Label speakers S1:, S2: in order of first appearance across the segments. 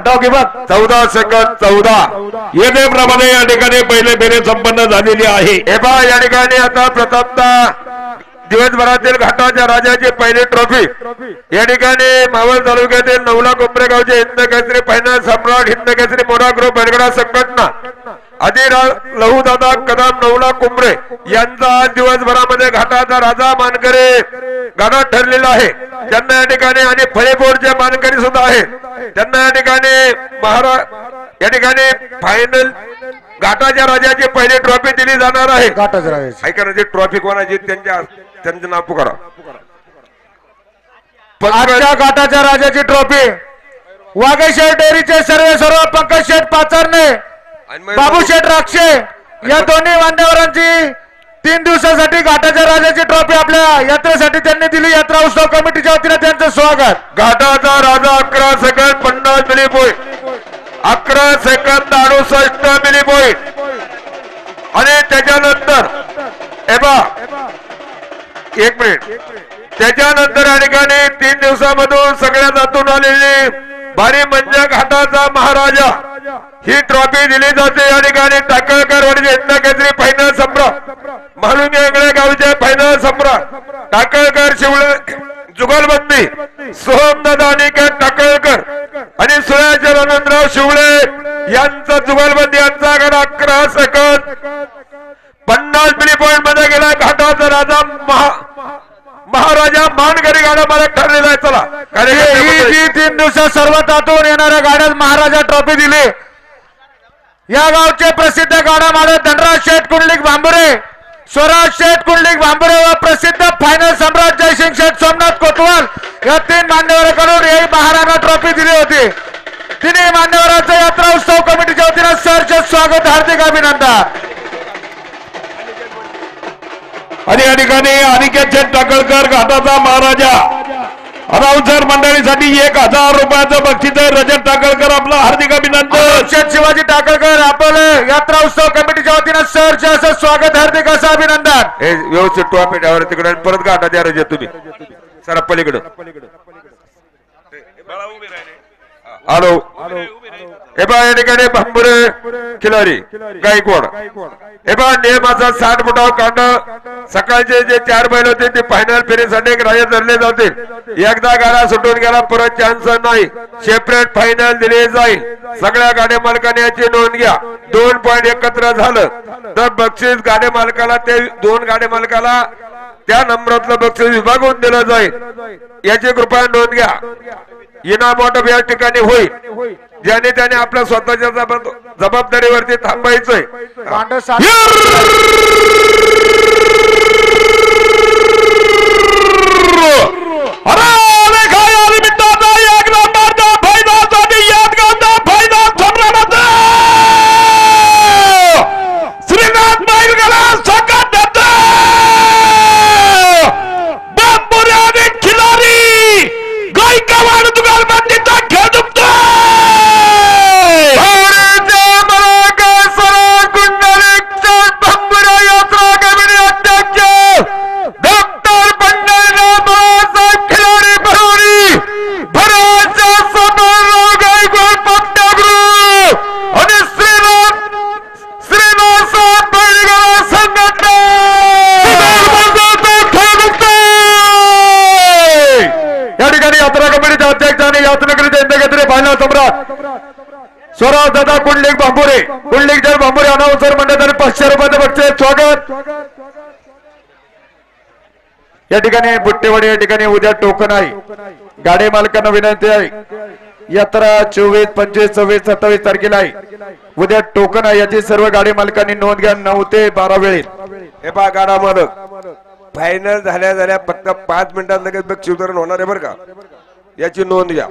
S1: Doggy बघ
S2: 14 second 14
S3: येण्याप्रमाणे या ठिकाणी पहिले फेरे संपन्न झालेली आहे.
S2: हे पहा या ठिकाणी आता प्रथमतः दिवसभरातील घाटाच्या राजाची पहिली ट्रॉफी या ठिकाणी मावळ तालुक्यातील नवला कुंभरे गावचे हिंद केसरी फायनल सम्राट हिंद केसरी मोरा ग्रुप बैलगाडा संघटना आधी लहू दादा कदम नवला कुंभरे यांचा आज दिवसभरामध्ये घाटाचा राजा मानकरी गाणं ठरलेला आहे. त्यांना या ठिकाणी आणि फळेपोरचे मानकरी सुद्धा आहेत. त्यांना या ठिकाणी या ठिकाणी फायनल घाटाच्या राजाची पहिली ट्रॉफी दिली जाणार आहे.
S1: घाटाच्या राजाची
S2: ऐका ना, जी ट्रॉफी कोणाची त्यांचं नाव पुकारा.
S1: आजच्या घाटाच्या राजाची ट्रॉफी वाघेशेठ डेअरीचे सर्व पंकज शेठ पाचारणे बाबू शेठ राक्षे या दोन्ही मान्यवरांची 3 दिवसासाठी घाटाच्या राजाची ट्रॉफी आपल्या यात्रेसाठी त्यांनी दिली. यात्रा उत्सव कमिटीच्या वतीने त्यांचं स्वागत.
S2: घाटाचा राजा 11 सेकंद 50 मिली पॉईंट 11 सेकंद 68 मिली पॉईंट आणि त्याच्यानंतर एक मिनिट त्याच्यानंतर या ठिकाणी 3 दिवसामधून सगळ्यात आतून आलेली भारी म्हणजे घाटाचा महाराजा ही ट्रॉफी दिली जाते. या ठिकाणी टाकळकर वाडीचे हिंद केसरी फायनल सम्राट म्हणून वेगळ्या गावचे फायनल सम्राट टाकळकर शिवळे जुगलबंदी सोहमदादा अनिकेत टाकळकर आणि सुयाचर आनंदराव शिवळे यांचा जुगलबंदी यांचा गड 11 सेकंद 50 मिली पॉईंट मध्ये गेला. घाटाचा राजा महाराजा मानकरी गाडा मालक ठरलेला आहे. चला
S1: ही 3 दिवसात सर्वात आतून येणाऱ्या गाड्यात महाराजा ट्रॉफी दिली. या गावचे प्रसिद्ध गाडा मालक धनराज शेठ कुंडलिक भांबुरे स्वराज शेठ कुंडलिक भांबुरे व प्रसिद्ध फायनल सम्राट जयसिंग शेठ सोमनाथ कोतवाल या 3 मान्यवरांकडून ही महाराणा ट्रॉफी दिली होती. तिन्ही मान्यवरांचं यात्रा उत्सव कमिटीच्या वतीने सहर्ष स्वागत, हार्दिक अभिनंदन.
S3: आणि या ठिकाणी अनिकेत शेठ टाकळकर घाटाचा महाराजा अनाउन्सर मंडळीसाठी 1000 रुपयाचं बक्षीस आहे. रजत टाकळकर आपलं हार्दिक अभिनंदन.
S1: शेठ शिवाजी टाकळकर आपलं यात्रा उत्सव कमिटीच्या वतीने सहर्ष असं स्वागत, हार्दिक असं अभिनंदन.
S2: हे व्यवस्थित ट्रॉफी ठेवा तिकडे परत घाटा द्या रजे तुम्ही सर पलीकडे हॅलो हे बा या ठिकाणी भांबुरे खिलारी गायकवाड हे बा नियमाचा 60 फुटावर कांड सकाळचे जे 4 बैल होते ते फायनल फेरीसाठी ग्राह्य धरले जाते. एकदा गाडा सुटून गेला परत चान्स नाही. सेपरेट फायनल दिले जाईल. सगळ्या गाड्या मालकाने याची नोंद घ्या. 2 पॉईंट एकत्र झालं तर बक्षीस गाड्या मालकाला ते 2 गाड्या मालकाला त्या नंबरातलं बक्षीस विभागून दिलं जाईल. याची कृपया नोंद घ्या. इनाम वाटप या ठिकाणी होईल. ज्याने त्याने आपल्या स्वतःच्या जबाबदारीवरती थांबायचंय. स्वराज दादा कुंडलिक भांबुरे कुंडलिक जर भांबुरे अनाउन्सर मंडळाने 500 रुपयाचं बक्षीस स्वागत.
S1: या ठिकाणी बुट्टेवाडी या ठिकाणी उद्या टोकन आहे. गाडी मालकांना विनंती आहे. यात्रा 24, 25, 26, 27 तारखेला आहे. उद्या टोकन आहे. याची सर्व गाडी मालकांनी नोंद घ्या. 9 ते 12 वेळेत.
S2: हे पहा गाडा मालक फायनल झाल्या फक्त 5 मिनिटात लगेच बक्षीस वितरण होणार आहे बरं का. याची नोंद घ्या.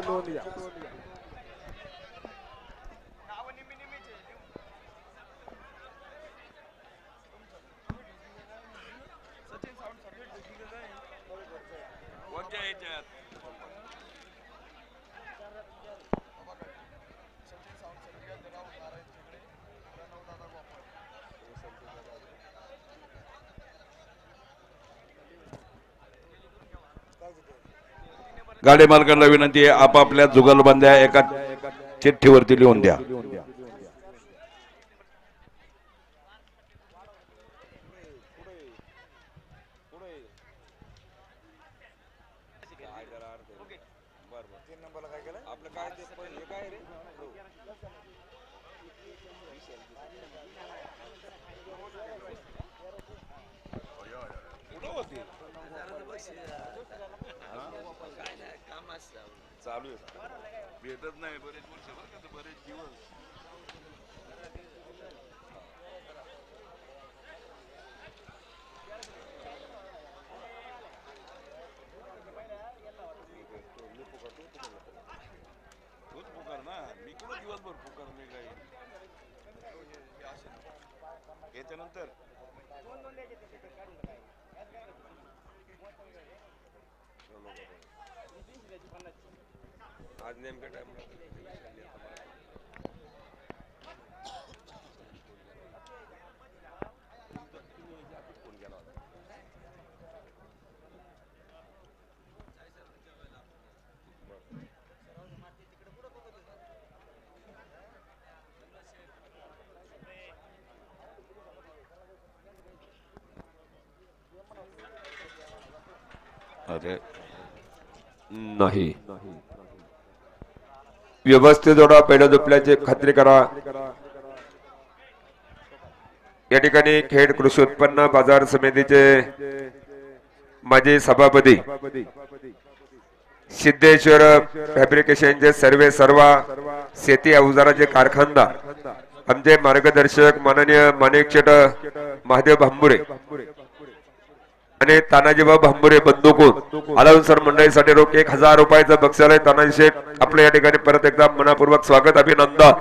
S3: गाडी मालकांना विनंती आहे आपापल्या जुगलबंद्या एका चिठ्ठीवरती लिहून द्या.
S4: चालू आहे भेटत नाही बरेच वर्ष बरं का बरेच दिवस तोच पुकार ना मी कुठं दिवसभर पुकार मी काही याच्यानंतर आज नेमक्या टाइम
S3: अरे
S2: नाही. व्यवस्थित जोडा, पहिल्या झोपल्याची खात्री करा. या ठिकाणी खेड कृषी उत्पन्न बाजार समितीचे माजी सभापती सिद्धेश्वर फॅब्रिकेशनचे सर्व शेती अवजाराचे कारखानदार आमचे मार्गदर्शक माननीय माणिकशेठ महादेव भांबुरे आणि तानाजीबा भांबुरे बंदुकून अलाउन्सर मंडळीसाठी रोख 1000 रुपयाचं बक्षीस. तानाजी शेठ आपलं या ठिकाणी परत एकदा मनापूर्वक स्वागत, अभिनंदन.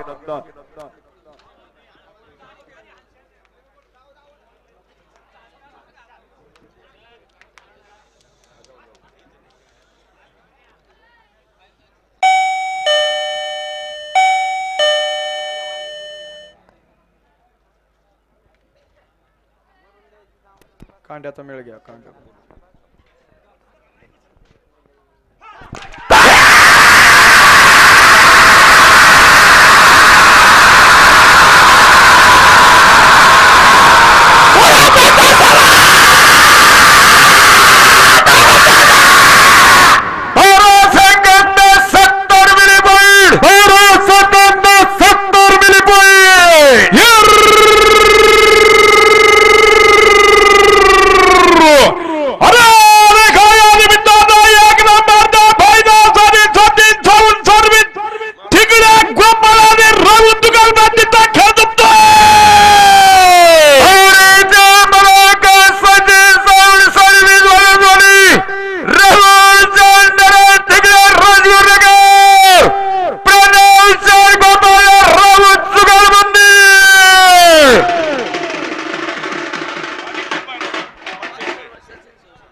S5: कांड्याचा मेळ घ्या कांड्या.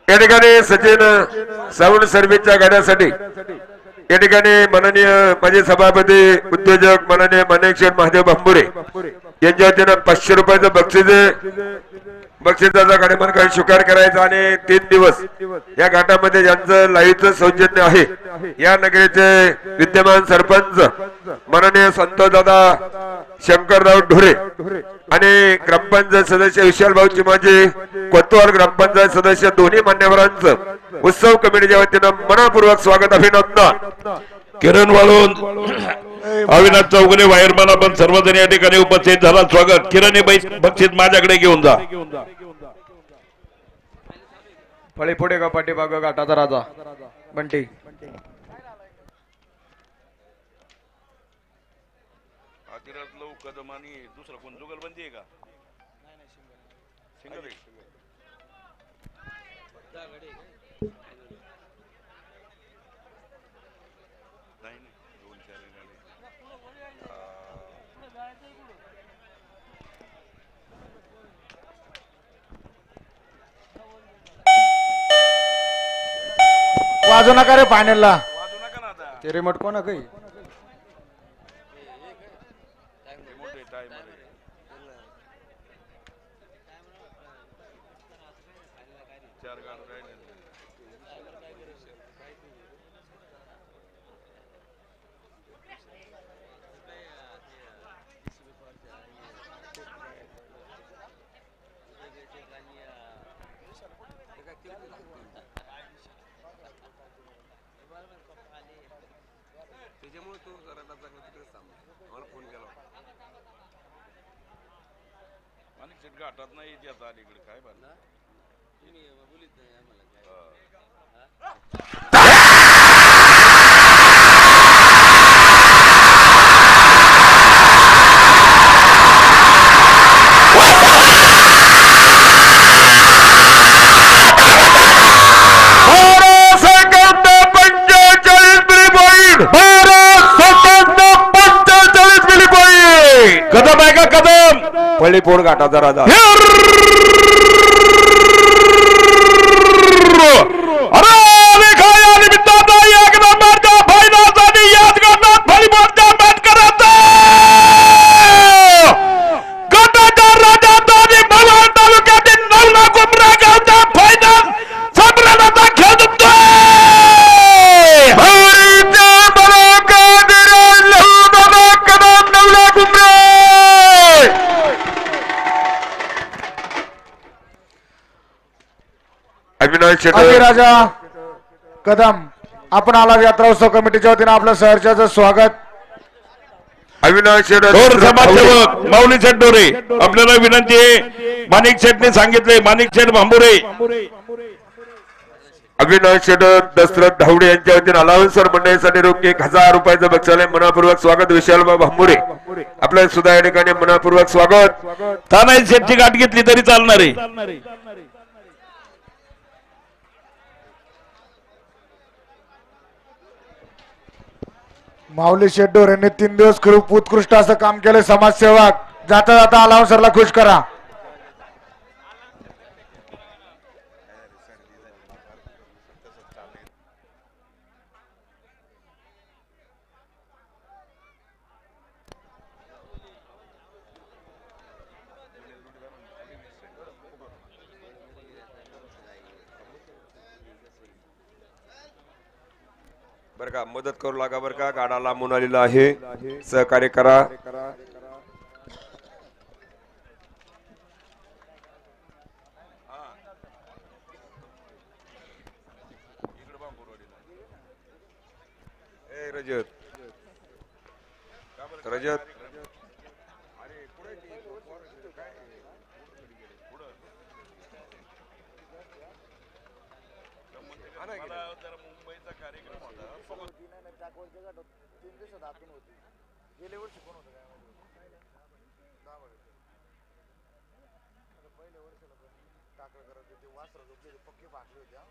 S2: या ठिकाणी सचिन साऊंड सर्व्हिसच्या गाड्यासाठी या ठिकाणी माननीय माजी सभापती उद्योजक माननीय माणिकशेठ महादेव भांबुरे यांच्या वतीनं 500 रुपयाचं बक्षीस आहे. बक्षिसाचा कार्यक्रम काही स्वीकार करायचा आणि 3 दिवस या घाटामध्ये ज्यांचं लाईव्हचं सौजन्य आहे या नगरीचे विद्यमान सरपंच माननीय संतोषदादा शंकरराव ढोरे आणि ग्रामपंचायत सदस्य विशालभाऊ चिमाजी कोतवाल ग्रामपंचायत सदस्य दोन्ही मान्यवरांचं उत्सव कमिटीच्या वतीनं मनपूर्वक स्वागत, अभिनंदन.
S3: किरण वाळून अविनाश चौगुले वायरमन आपण सर्वजण या ठिकाणी उपस्थित झाला. स्वागत. किरण हे बक्षीस माझ्याकडे घेऊन जा.
S5: फळे पुढे का पाठीमागं घाटाचा राजा बंटी.
S4: आतिरात लव कदम आणि दुसरा कोण जुगलबंदी आहे का सिंगल आहे नाही नाही 2-4
S1: वाजू नका रे फायनलला.
S4: वाजू नका ना आता
S5: ते रिमोट कोण काही
S4: मोठे टाइमर आहे चार गाड राहिले माणिक शेट घाटात नाही येते आता अलीकडे काय बरं
S3: कदम आहे का कदम
S2: पळीपोड घाटाचा राजा
S3: अरे लिखाया निमित्ताचा एक नंबरचा फायनासाठी याच गटात भलीबोलच्या मॅच करायचा गटाच्या राजाचा आणि भलवान तालुक्यातील 9 लाख उमरा गावचा फायनल सम्राटाचा खेळ जिंकतोय
S1: राजा कदम आपण आला यात्रा उत्सव कमिटीच्या वतीने आपलं सहर्षाचं स्वागत.
S2: अविनाश
S3: डोर समाजसेवक माऊली शेठ डोरे आपल्याला विनंती आहे. माणिक शेठने सांगितले माणिक शेठ भांबुरे
S2: अविनाश दशरथ धावडे यांच्या वतीने अलाउन्सर मंडळीसाठी रोख 1000 रुपयाचं बक्षालय मनापूर्वक स्वागत. विशालबा भांबुरे आपल्या सुद्धा या ठिकाणी मनापूर्वक स्वागत.
S3: तानाजी शेठची गाठ घेतली तरी चालणार आहे.
S1: माऊली शेट्टोर यांनी 3 दिवस खूप उत्कृष्ट असं काम केलं. समाजसेवक जाता जाता अलाउन्सरला खुश करा.
S2: बरं का मदत करू लागा बरं का गाडा लांबून आलेला आहे सहकार्य करा. रजत रजत
S4: मुंबईचा कार्यक्रम होता
S1: गेल्या वर्षी कोण होतं पहिल्या वर्षाला टाकळ करत होते वासर झोपले पक्के भाकले होत्या.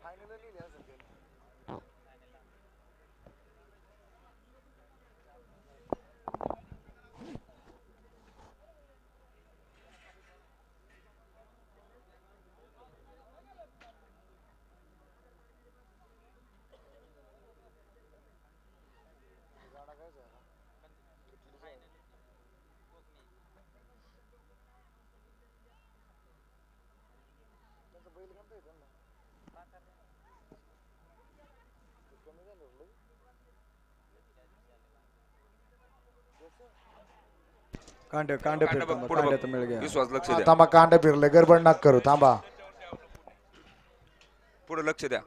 S1: फायनल लिहिले असेल त्यांनी.
S5: कांडे कांडे फिरतो मग, कांड्यात मिळ गया.
S2: विश्वास लक्ष द्या
S1: थांबा कांड फिरले गडबड नाक करू थांबा.
S2: पुढे लक्ष द्या.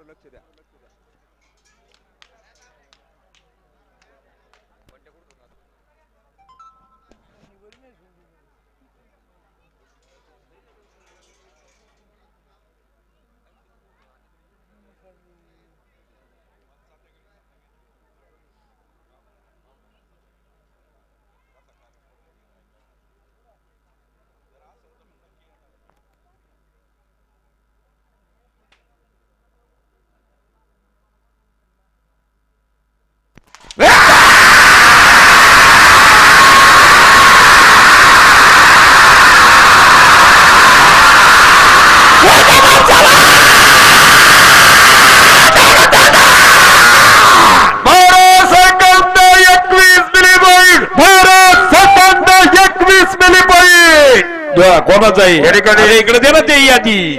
S3: कोणाचा आहे
S2: या ठिकाणी
S3: इकडे दे ना ते यादी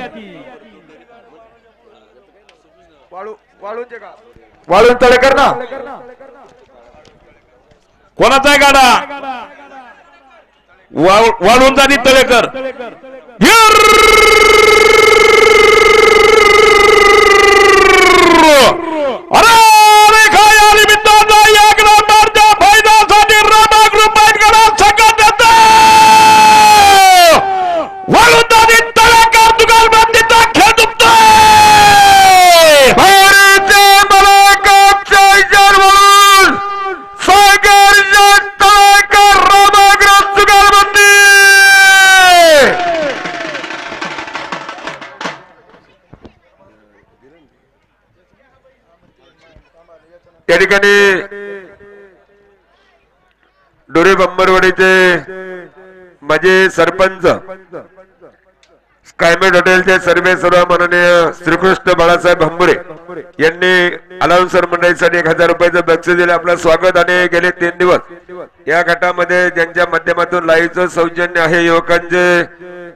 S5: वाळूंचे का
S1: वाळून तळेकर ना.
S3: कोणाचा आहे गाडा वाळून जाणी तळेकर
S2: त्या ठिकाणी डोरे बंबरवाडीचे माझे सरपंच स्कायमेट हॉटेलचे सर्वे सर्व माननीय श्रीकृष्ण बाळासाहेब भांबुरे यांनी अलाउन्सर मंडळीसाठी 1000 रुपयाचं बक्षीस दिले. आपलं स्वागत. आणि गेले 3 दिवस या गटामध्ये ज्यांच्या माध्यमातून लाईव्हचं सौजन्य आहे युवकांचे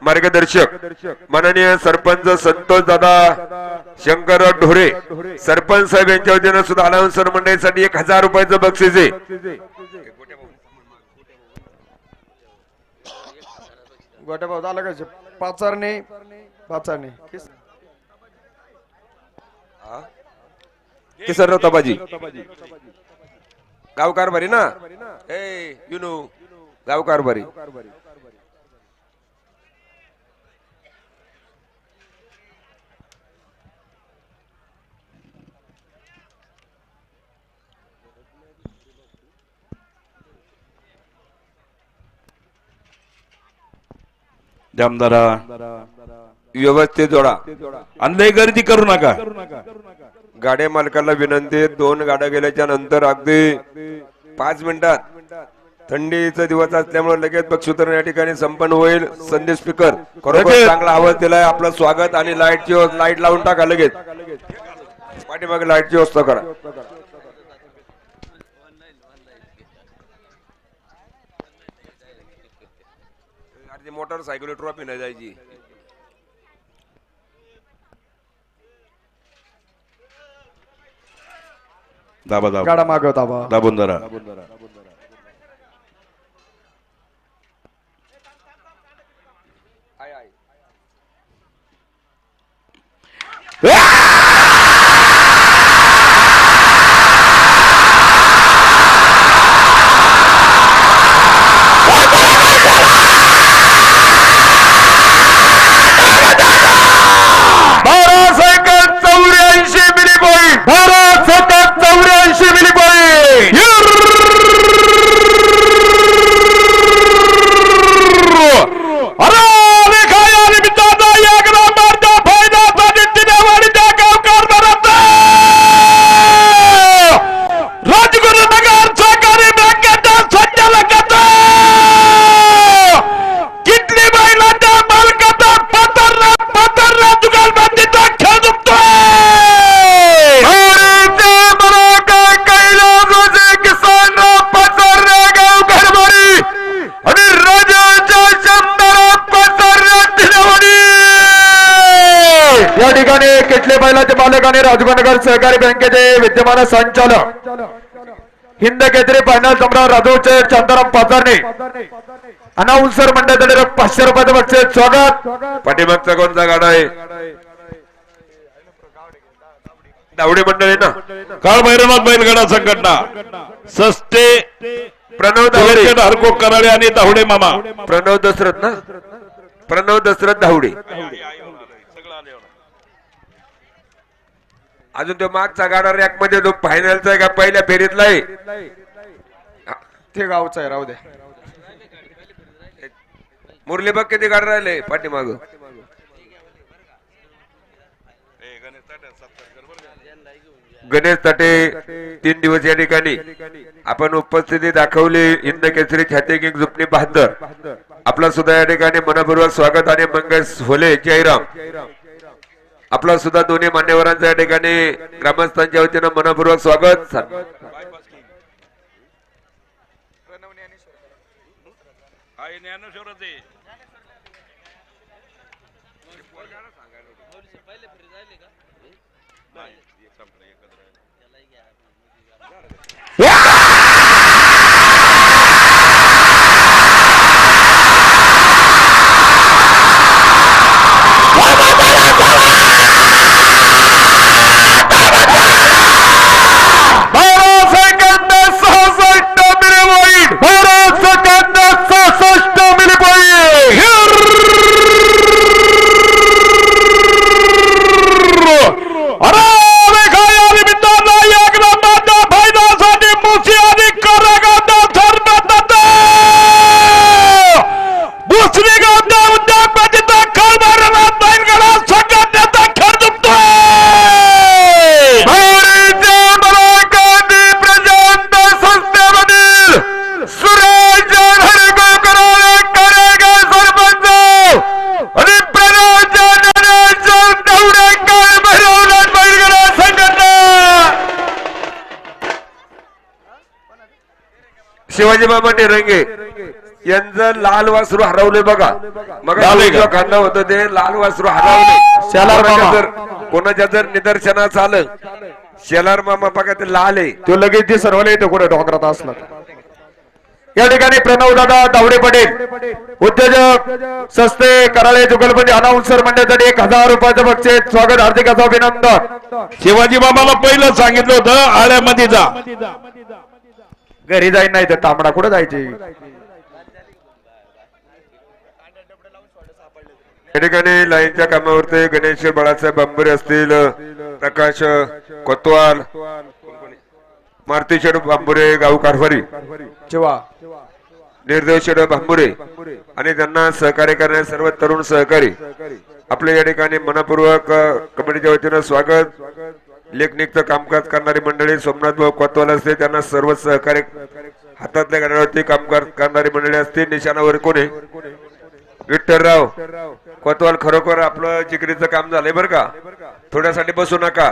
S2: मार्गदर्शक माननीय सरपंच संतोष दादा शंकर ढोरे सरपंच साहेब यांच्या वतीनं सुद्धा अलाउन्सर मंडळीसाठी 1000 रुपयाचं बक्षीस आहे.
S5: गोट्या भाऊ झालं का पाचारणे
S2: किसरराव तबाजी गाव कारभारी ना युनू गाव कारभारी.
S3: जामदारा
S2: व्यवस्थित जोडा.
S3: अंधाई गर्दी करू नका.
S2: गाड्या मालकाला विनंती 2 गाड्या गेल्याच्या नंतर अगदी 5 मिनिटात थंडीचा दिवस असल्यामुळे लगेच बक्षीस या ठिकाणी संपन्न होईल. संदेश स्पीकर खरोखर चांगला आवाज दिलाय. आपलं स्वागत. आणि लाईट लावून टाका लगेच. पाठीमागे लाईटची व्यवस्था करा. मोटरसायकल ट्रॉफी नाही जायची.
S3: दाबा दाबा
S5: गाडा मागव दाबा.
S3: दाबून धरा.
S1: या ठिकाणी किटले बैलाचे मालक आणि राजगुरुनगर सहकारी बँकेचे विद्यमान संचालक हिंद केसरी फायनल सम्राट राजूचे शांताराम पाचारणे अनाउन्सर मंडळाकडे 500 रुपयाचं बक्षीस. स्वागत.
S2: पाठीमागचा कोणता गाडा आहे? दावडे मंडळी ना.
S3: काळ भैरवनाथ बैलगाडा संघटना सस्ते
S2: प्रणव दावडे
S3: हरको कराळे आणि दावडे मामा.
S2: प्रणव दशरथ ना. प्रणव दशरथ दावडे. अजून तो मागचा गाडा रॅक मध्ये जो फायनलचा आहे का पहिल्या फेरीतला आहे
S5: ते गावचं आहे राहू दे.
S2: मुरली बघ किती गाडा राहिले पाठीमाग. गणेश ताटे 3 दिवस या ठिकाणी आपण उपस्थिती दाखवली. हिंद केसरी छाती किंग जुपणी 72 आपला सुद्धा या ठिकाणी मनपूर्वक स्वागत. आणि मंगेश होले जयराम आपला सुद्धा दोन्ही मान्यवरांचं या ठिकाणी ग्रामस्थांच्या वतीनं मनपूर्वक स्वागत.
S3: अरे काय मित्रांनो, 1 नंबरचा फायदा साठी
S2: शिवाजी बाबा निरंगे यांचं लाल वासरू हरवले बघा. मग
S3: लाल आहे का?
S2: खांदा होतं ते लाल वासरू हरवले.
S3: शेलार मामा.
S2: कोणाच्या जर निदर्शनास आलं शेलार मामा बघा ते लाल आहे.
S5: तो लगेच ते सर्वांना येतो कुठे डोंगरात असला तर.
S1: या ठिकाणी प्रणव दादा दावडे पटेल उद्योजक सस्ते कराळे जुगलबंदी अनाउन्सर मंडळासाठी 1000 रुपयाचं बक्षीस स्वागत हार्दिक असं अभिनंदन.
S3: शिवाजी बाबाला पहिलं सांगितलं होतं आळ्यामध्ये जा.
S1: घरी जाईन नाही तर तांबडा कुठे जायचे.
S2: या ठिकाणी लाईनच्या कामावरती गणेश बाळासाहेब बांबरे असतील, प्रकाश कोतवाल, मारुती शेड बांबुरे गाव कारभारी,
S5: जेव्हा
S2: निर्देव शेड बांबुरे आणि त्यांना सहकार्य करणारे सर्व तरुण सहकारी आपल्या या ठिकाणी मनपूर्वक कमिटीच्या वतीनं स्वागत. लेखनिकचं कामकाज करणारी मंडळी सोमनाथ भाऊ कोतवाल असते त्यांना सर्व सहकार्य हातातल्या गाड्यावरती कामकाज करणारी मंडळी असते. निशाणावर कोणी विठ्ठलराव कोतवाल खरोखर आपलं जिकरीचं काम झालंय बरं का. थोड्यासाठी बसू नका.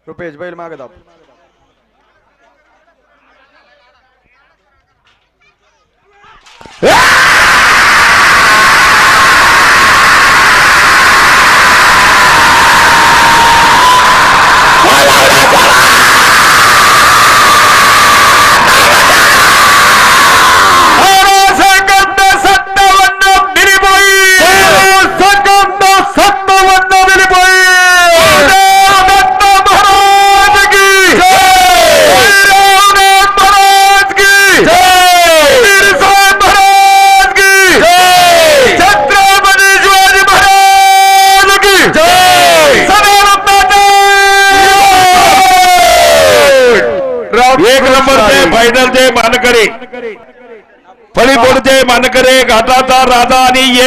S5: रुपेश बैल मागत आप.
S3: एक नंबरचे फायनलचे मानकरी फळीपोडचे मानकरी घाटाचा राजा आणि एक